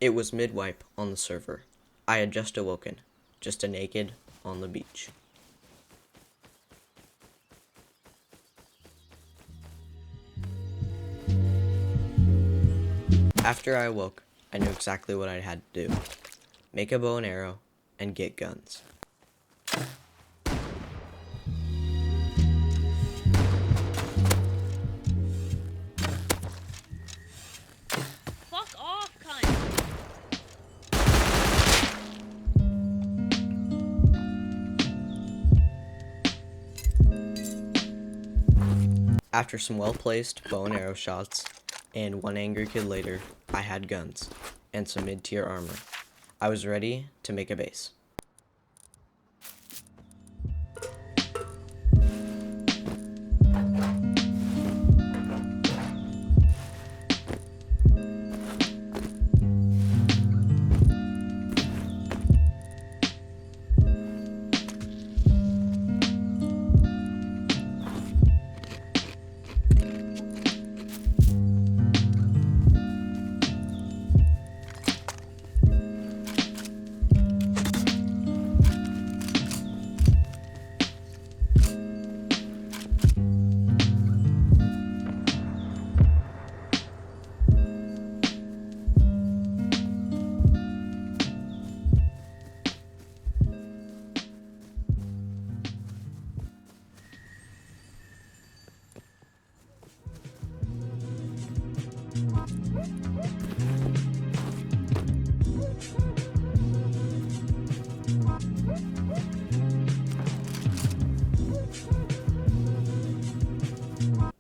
It was midwipe on the server. I had just awoken, just a naked on the beach. After I awoke, I knew exactly what I had to do. Make a bow and arrow, and get guns. Fuck off, cunt! After some well-placed bow and arrow shots, and one angry kid later, I had guns, and some mid-tier armor. I was ready to make a base.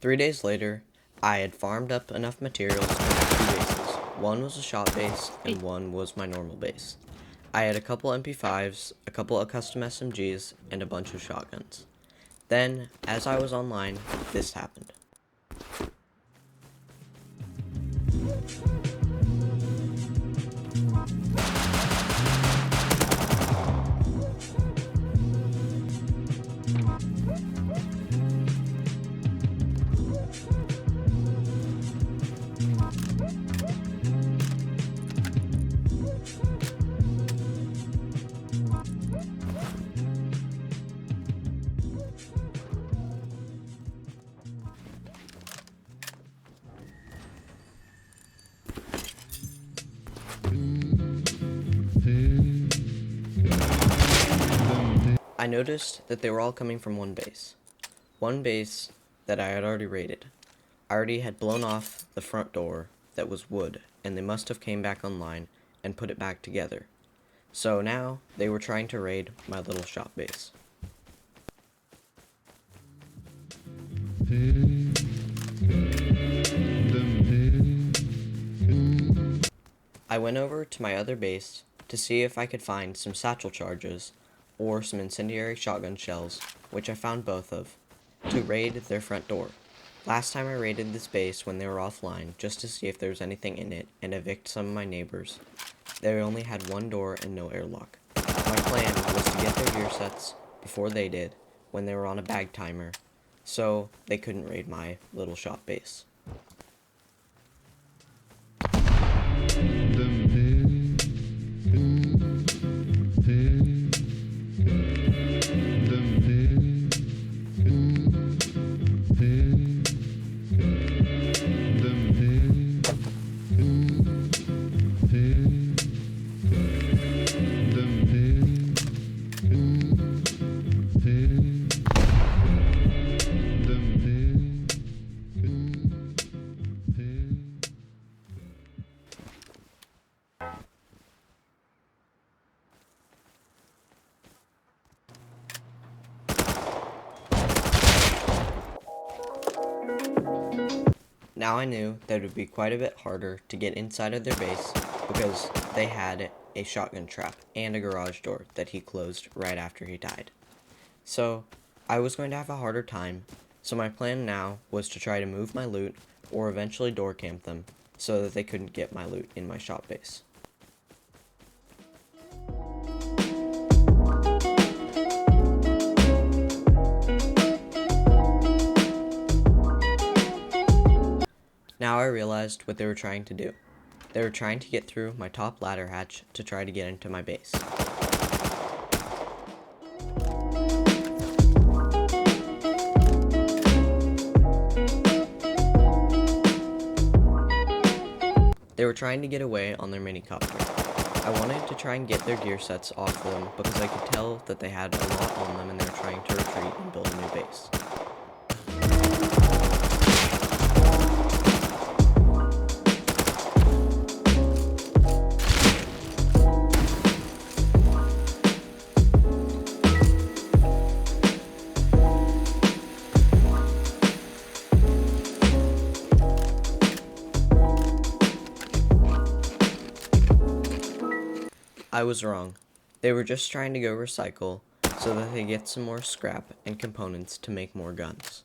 Three days later, I had farmed up enough materials to make two bases. One was a shot base, and one was my normal base. I had a couple MP5s, a couple of custom SMGs, and a bunch of shotguns. Then, as I was online, this happened. I noticed that they were all coming from one base. One base that I had already raided. I already had blown off the front door that was wood, and they must have came back online and put it back together. So now they were trying to raid my little shop base. I went over to my other base to see if I could find some satchel charges or some incendiary shotgun shells, which I found both of, to raid their front door. Last time I raided this base when they were offline just to see if there was anything in it and evict some of my neighbors. They only had one door and no airlock. My plan was to get their gear sets before they did when they were on a bag timer, so they couldn't raid my little shop base. Now I knew that it would be quite a bit harder to get inside of their base because they had a shotgun trap and a garage door that he closed right after he died. So I was going to have a harder time, so my plan now was to try to move my loot or eventually door camp them so that they couldn't get my loot in my shop base. Now I realized what they were trying to do. They were trying to get through my top ladder hatch to try to get into my base. They were trying to get away on their minicopter. I wanted to try and get their gear sets off them because I could tell that they had a lot on them and they were trying to retreat and build a new base. I was wrong. They were just trying to go recycle so that they get some more scrap and components to make more guns.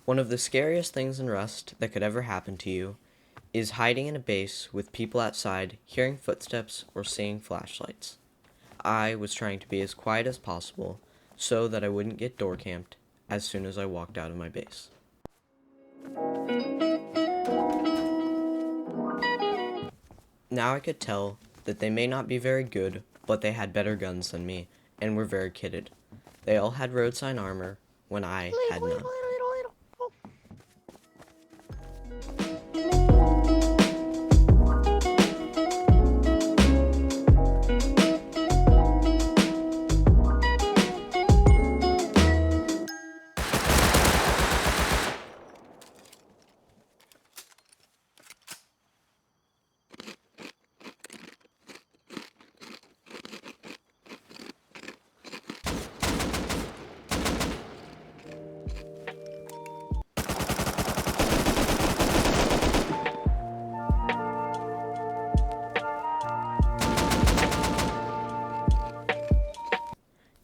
One of the scariest things in Rust that could ever happen to you is hiding in a base with people outside, hearing footsteps, or seeing flashlights. I was trying to be as quiet as possible so that I wouldn't get door camped as soon as I walked out of my base. Now I could tell that they may not be very good, but they had better guns than me and were very kitted. They all had road sign armor when I had none.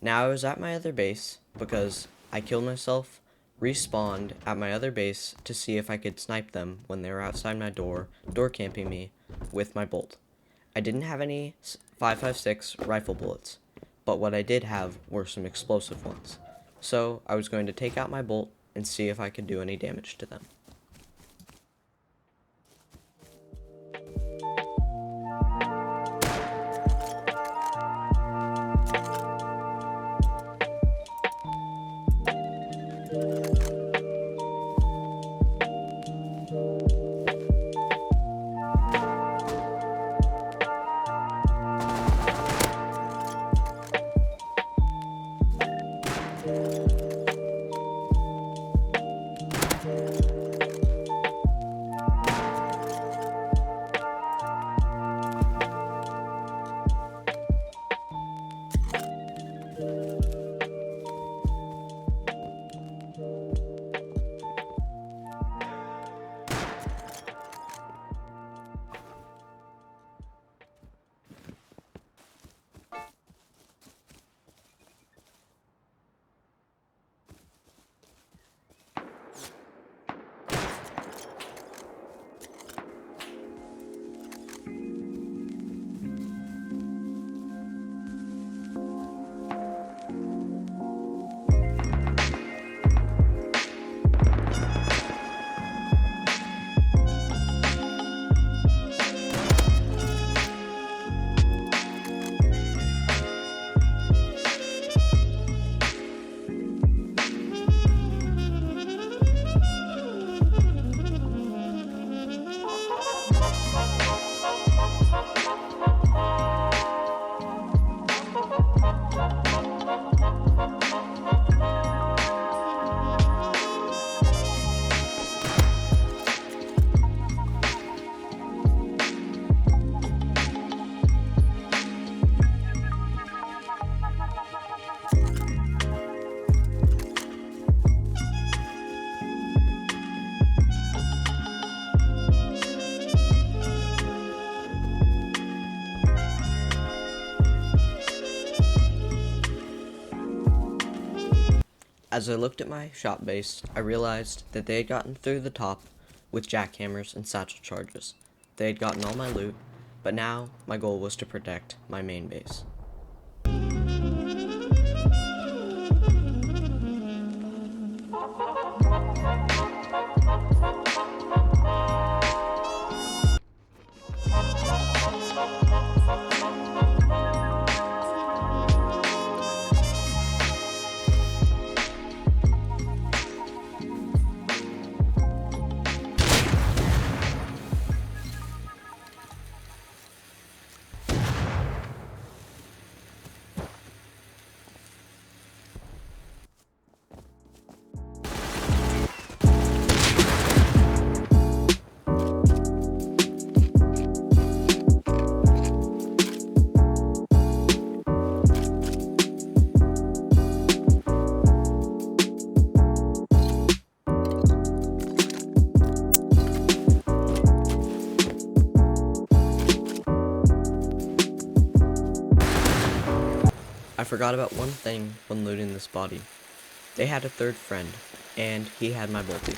Now I was at my other base because I killed myself, respawned at my other base to see if I could snipe them when they were outside my door camping me with my bolt. I didn't have any 5.56 rifle bullets, but what I did have were some explosive ones. So I was going to take out my bolt and see if I could do any damage to them. As I looked at my shop base, I realized that they had gotten through the top with jackhammers and satchel charges. They had gotten all my loot, but now my goal was to protect my main base. I forgot about one thing when looting this body. They had a third friend, and he had my bolty.